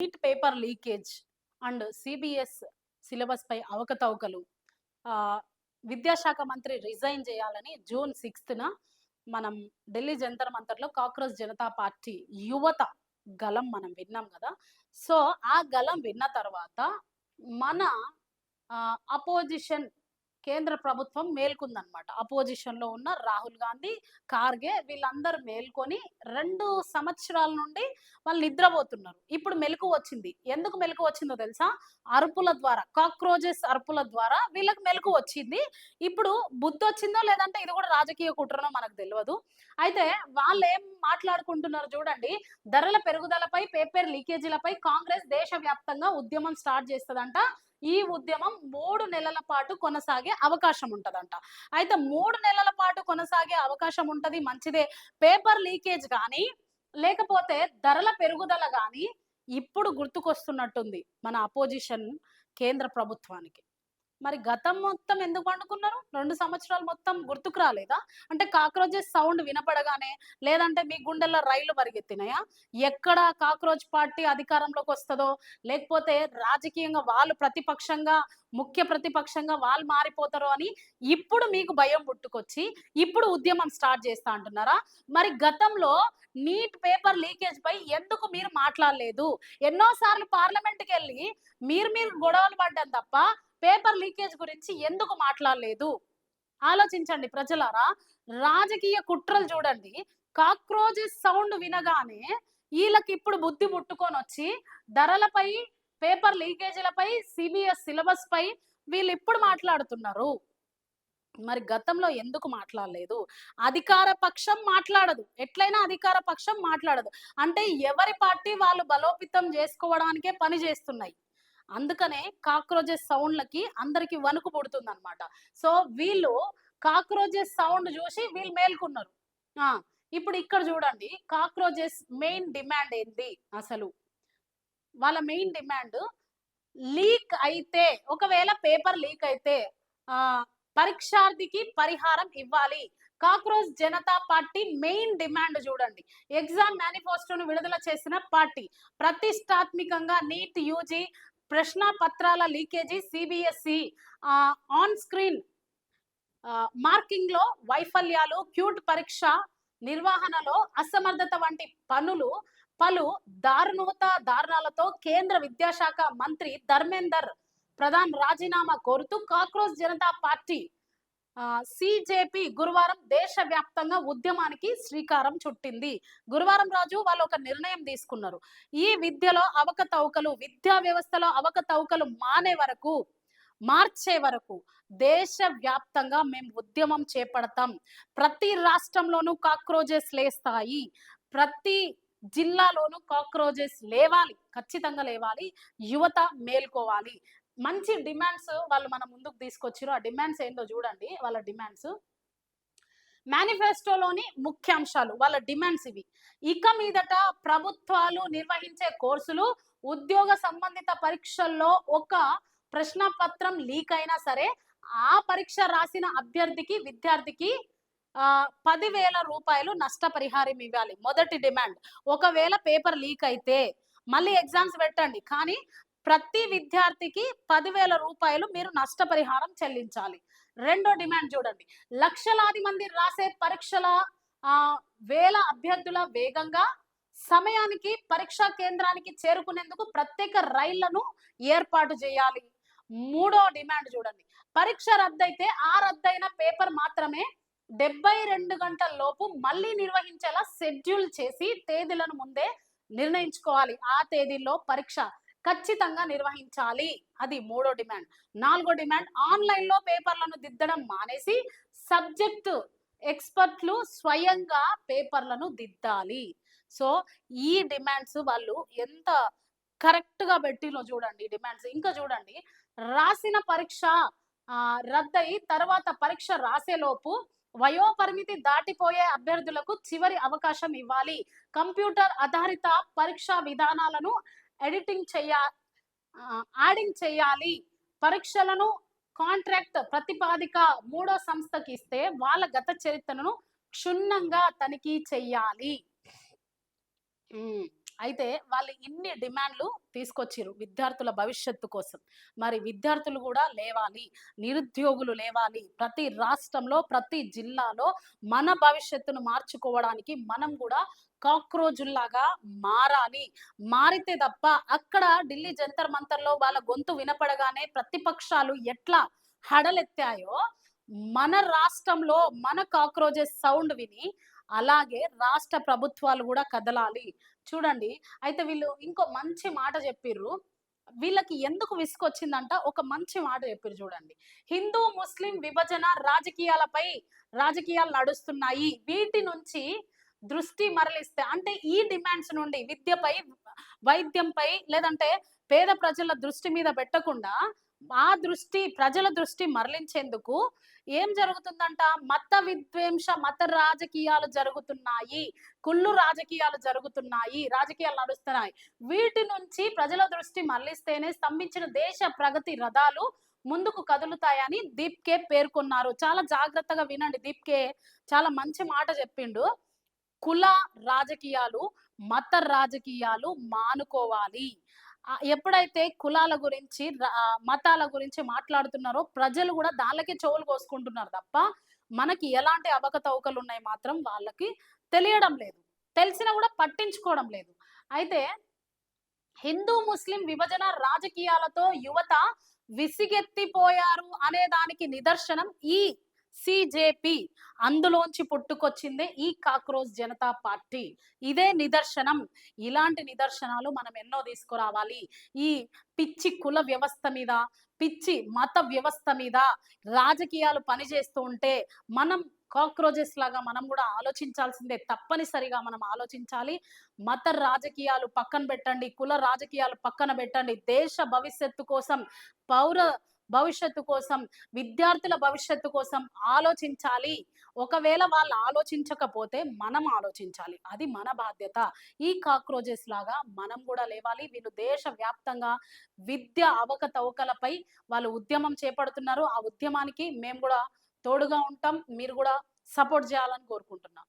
Neat paper leakage and CBSE syllabus పై అవకతవకలు విద్యాశాఖ మంత్రి రిజైన్ చేయాలని జూన్ 6న మనం ఢిల్లీ జంతర్ మంతర్లో కాక్రోచ్ జనతా పార్టీ యువత గలం మనం విన్నాం కదా. సో ఆ గలం విన్న తర్వాత మన అపోజిషన్ కేంద్ర ప్రభుత్వం మేల్కొందనమాట. అపోజిషన్ లో ఉన్న రాహుల్ గాంధీ, ఖార్గే వీళ్ళందరూ మేల్కొని 2 సంవత్సరాల నుండి వాళ్ళు నిద్రపోతున్నారు. ఇప్పుడు మెలకు వచ్చింది. ఎందుకు మెలకు వచ్చిందో తెలుసా? అరుపుల ద్వారా, కాక్రోచెస్ అరుపుల ద్వారా వీళ్ళకి మెలకు వచ్చింది. ఇప్పుడు బుద్ధి వచ్చిందో లేదంటే ఇది కూడా రాజకీయ కుట్రనో మనకు తెలియదు. అయితే వాళ్ళు ఏం మాట్లాడుకుంటున్నారు చూడండి. ధరల పెరుగుదలపై, పేపర్ లీకేజీలపై కాంగ్రెస్ దేశవ్యాప్తంగా ఉద్యమం స్టార్ట్ చేస్తుందంట. ఈ ఉద్యమం 3 నెలల పాటు కొనసాగే అవకాశం ఉంటదంట. అయితే 3 నెలల పాటు కొనసాగే అవకాశం ఉంటది, మంచిదే. పేపర్ లీకేజ్ కానీ లేకపోతే ధరల పెరుగుదల కానీ ఇప్పుడు గుర్తుకొస్తున్నట్టుంది మన అపోజిషన్ కేంద్ర ప్రభుత్వానికి. మరి గతం మొత్తం ఎందుకు వండుకున్నారు? 2 సంవత్సరాలు మొత్తం గుర్తుకు రాలేదా? అంటే కాక్రోచెస్ సౌండ్ వినపడగానే, లేదంటే మీ గుండెల్లో రైళ్లు పరిగెత్తినాయా? ఎక్కడ కాక్రోచ్ పార్టీ అధికారంలోకి వస్తుందో, లేకపోతే రాజకీయంగా వాళ్ళు ప్రతిపక్షంగా, ముఖ్య ప్రతిపక్షంగా వాళ్ళు మారిపోతారో అని ఇప్పుడు మీకు భయం పుట్టుకొచ్చి ఇప్పుడు ఉద్యమం స్టార్ట్ చేస్తా అంటున్నారా? మరి గతంలో నీట్ పేపర్ లీకేజ్ పై ఎందుకు మీరు మాట్లాడలేదు? ఎన్నోసార్లు పార్లమెంట్కి వెళ్ళి మీరు గొడవలు పడ్డాం తప్ప పేపర్ లీకేజ్ గురించి ఎందుకు మాట్లాడలేదు? ఆలోచించండి ప్రజలారా. రాజకీయ కుట్రలు చూడండి. కాక్రోచెస్ సౌండ్ వినగానే వీళ్ళకి ఇప్పుడు బుద్ధి పుట్టుకొని వచ్చి ధరలపై, పేపర్ లీకేజీలపై, సిబిఎస్ సిలబస్ పై వీళ్ళు ఇప్పుడు మాట్లాడుతున్నారు. మరి గతంలో ఎందుకు మాట్లాడలేదు? అధికార పక్షం మాట్లాడదు. ఎట్లయినా అధికార పక్షం మాట్లాడదు. అంటే ఎవరి పార్టీ వాళ్ళు బలోపేతం చేసుకోవడానికే పని చేస్తున్నాయి. అందుకనే కాక్రోచెస్ సౌండ్లకి అందరికి వణుకు పుడుతుంది అనమాట. సో వీళ్ళు కాక్రోచెస్ సౌండ్ చూసి వీళ్ళు మేల్కున్నారు. ఇప్పుడు ఇక్కడ చూడండి, కాక్రోచెస్ మెయిన్ డిమాండ్ ఏంటి అసలు? వాళ్ళ మెయిన్ డిమాండ్ లీక్ అయితే, ఒకవేళ పేపర్ లీక్ అయితే పరీక్షార్థికి పరిహారం ఇవ్వాలి. Cockroach Janata party main demand చూడండి. ఎగ్జామ్ మేనిఫెస్టోను విడుదల చేసిన పార్టీ ప్రతిష్టాత్మకంగా నీట్ యూజీ ప్రశ్న పత్రాల leakage, CBSE on screen marking లో వైఫల్యాలు, క్యూట్ పరీక్ష నిర్వహణలో అసమర్థత వంటి పలు దారుణాలతో కేంద్ర విద్యాశాఖ మంత్రి ధర్మేందర్ ప్రధాన్ రాజీనామా కోరుతూ కాక్రోచ్ జనతా పార్టీ సిజేపి గురువారం దేశవ్యాప్తంగా ఉద్యమానికి శ్రీకారం చుట్టింది. గురువారం రోజు వాళ్ళు ఒక నిర్ణయం తీసుకున్నారు. ఈ విద్యలో అవకతవకలు, విద్యా వ్యవస్థలో అవకతవకలు మార్చే వరకు దేశవ్యాప్తంగా మేము ఉద్యమం చేపడతాం. ప్రతి రాష్ట్రంలోనూ కాక్రోచెస్ లేస్తాయి. ప్రతి జిల్లాలోనూ కాక్రోచెస్ లేవాలి, ఖచ్చితంగా లేవాలి. యువత మేల్కోవాలి. మంచి డిమాండ్స్ వాళ్ళు మన ముందుకు తీసుకొచ్చారు. ఆ డిమాండ్స్ ఏంటో చూడండి. వాళ్ళ డిమాండ్స్ మేనిఫెస్టోలోని ముఖ్యాంశాలు, వాళ్ళ డిమాండ్స్ ఇవి. ఇక మీదట ప్రభుత్వాలు నిర్వహించే కోర్సులు, ఉద్యోగ సంబంధిత పరీక్షల్లో ఒక ప్రశ్న పత్రం లీక్ అయినా సరే ఆ పరీక్ష రాసిన విద్యార్థికి 10,000 రూపాయలు నష్టపరిహారం ఇవ్వాలి. మొదటి డిమాండ్. ఒకవేళ పేపర్ లీక్ అయితే మళ్ళీ ఎగ్జామ్స్ పెట్టండి, కానీ ప్రతి విద్యార్థికి 10,000 రూపాయలు మీరు నష్టపరిహారం చెల్లించాలి. రెండో డిమాండ్ చూడండి. లక్షలాది మంది రాసే పరీక్షల వేల అభ్యర్థుల వేగంగా సమయానికి పరీక్షా కేంద్రానికి చేరుకునేందుకు ప్రత్యేక రైళ్లను ఏర్పాటు చేయాలి. మూడో డిమాండ్ చూడండి. పరీక్ష రద్దయితే ఆ రద్దయిన పేపర్ మాత్రమే 72 గంటల లోపు మళ్ళీ నిర్వహించేలా షెడ్యూల్ చేసి తేదీలను ముందే నిర్ణయించుకోవాలి. ఆ తేదీల్లో పరీక్ష ఖచ్చితంగా నిర్వహించాలి. అది మూడో డిమాండ్. నాలుగో డిమాండ్, ఆన్లైన్ లో పేపర్లను దిద్దడం మానేసి సబ్జెక్టు ఎక్స్పర్ట్లు స్వయంగా పేపర్లను దిద్దాలి. సో ఈ డిమాండ్స్ వాళ్ళు ఎంత కరెక్ట్ గా పెట్టినో చూడండి డిమాండ్స్. ఇంకా చూడండి, రాసిన పరీక్ష రద్దయి తర్వాత పరీక్ష రాసేలోపు వయోపరిమితి దాటిపోయే అభ్యర్థులకు చివరి అవకాశం ఇవ్వాలి. కంప్యూటర్ ఆధారిత పరీక్షా విధానాలను యాడింగ్ చేయాలి. పరీక్షలను కాంట్రాక్ట్ ప్రతిపాదిక మూడో సంస్థకి ఇస్తే వాళ్ళ గత చరిత్రను క్షుణ్ణంగా తనిఖీ చెయ్యాలి. అయితే వాళ్ళు ఇన్ని డిమాండ్లు తీసుకొచ్చిర్రు విద్యార్థుల భవిష్యత్తు కోసం. మరి విద్యార్థులు గూడా లేవాలి, నిరుద్యోగులు లేవాలి. ప్రతి రాష్ట్రంలో, ప్రతి జిల్లాలో మన భవిష్యత్తును మార్చుకోవడానికి మనం గూడా కాక్రోజుల్లాగా మారాలి. మారితే తప్ప అక్కడ ఢిల్లీ జంతర్ మంతర్‌లో వాళ్ళ గొంతు వినపడగానే ప్రతిపక్షాలు ఎట్లా హడలెత్తాయో, మన రాష్ట్రంలో మన కాక్రోచెస్ సౌండ్ విని అలాగే రాష్ట్ర ప్రభుత్వాలు గూడా కదలాలి. చూడండి. అయితే వీళ్ళు ఇంకో మంచి మాట జెప్పిర్రు. వీళ్ళకి ఎందుకు విసుగొచ్చిందంట ఒక మంచి మాట జెప్పిర్రు చూడండి. హిందూ, ముస్లిం విభజన రాజకీయాలు నడుస్తున్నాయి. వీటి నుంచి దృష్టి మరలిస్తే అంటే ఈ డిమాండ్స్ నుండి విద్యపై, వైద్యంపై లేదంటే పేద ప్రజల దృష్టి మీద పెట్టకుండా ఆ దృష్టి ప్రజల దృష్టి మరలించేందుకు ఏం జరుగుతుందంట? మత విద్వేష, మత రాజకీయాలు జరుగుతున్నాయి. కుళ్ళు రాజకీయాలు జరుగుతున్నాయి. రాజకీయాలు నడుస్తున్నాయి. వీటి నుంచి ప్రజల దృష్టి మళ్లిస్తేనే స్తంభించిన దేశ ప్రగతి రథాలు ముందుకు కదులుతాయని దీప్కే పేర్కొన్నారు. చాలా జాగ్రత్తగా వినండి. దీప్కే చాలా మంచి మాట చెప్పిండు. కుల రాజకీయాలు, మత రాజకీయాలు మానుకోవాలి. ఎప్పుడైతే కులాల గురించి, మతాల గురించి మాట్లాడుతున్నారో ప్రజలు గూడా దాళ్ళకే చెవులు కోసుకుంటున్నారు తప్ప, మనకి ఎలాంటి అవకతవకలున్నాయి మాత్రం వాళ్ళకి తెలియడం లేదు. తెలిసినా గూడా పట్టించుకోవడం లేదు. అయితే హిందూ, ముస్లిం విభజన రాజకీయాలతో యువత విసిగెత్తిపోయారు అనే దానికి నిదర్శనం ఈ సీజేపీ. అందులోంచి పుట్టుకొచ్చిందే ఈ కాక్రోచ్ జనతా పార్టీ. ఇదే నిదర్శనం. ఇలాంటి నిదర్శనాలు మనం ఎన్నో తీసుకురావాలి. ఈ పిచ్చి కుల వ్యవస్థ మీద, పిచ్చి మత వ్యవస్థ మీద రాజకీయాలు పనిచేస్తూ ఉంటే మనం కాక్రోచెస్ లాగా మనం కూడా ఆలోచించాల్సిందే. తప్పనిసరిగా మనం ఆలోచించాలి. మత రాజకీయాలు పక్కన పెట్టండి, కుల రాజకీయాలు పక్కన పెట్టండి. దేశ భవిష్యత్తు కోసం, పౌర భవిష్యత్తు కోసం, విద్యార్థుల భవిష్యత్తు కోసం ఆలోచించాలి. ఒకవేళ వాళ్ళు ఆలోచించకపోతే మనం ఆలోచించాలి. అది మన బాధ్యత. ఈ కాక్రోచెస్ లాగా మనం కూడా లేవాలి. వీళ్ళు దేశవ్యాప్తంగా విద్య అవకతవకలపై వాళ్ళు ఉద్యమం చేపడుతున్నారు. ఆ ఉద్యమానికి మేము కూడా తోడుగా ఉంటాం. మీరు కూడా సపోర్ట్ చేయాలని కోరుకుంటున్నాం.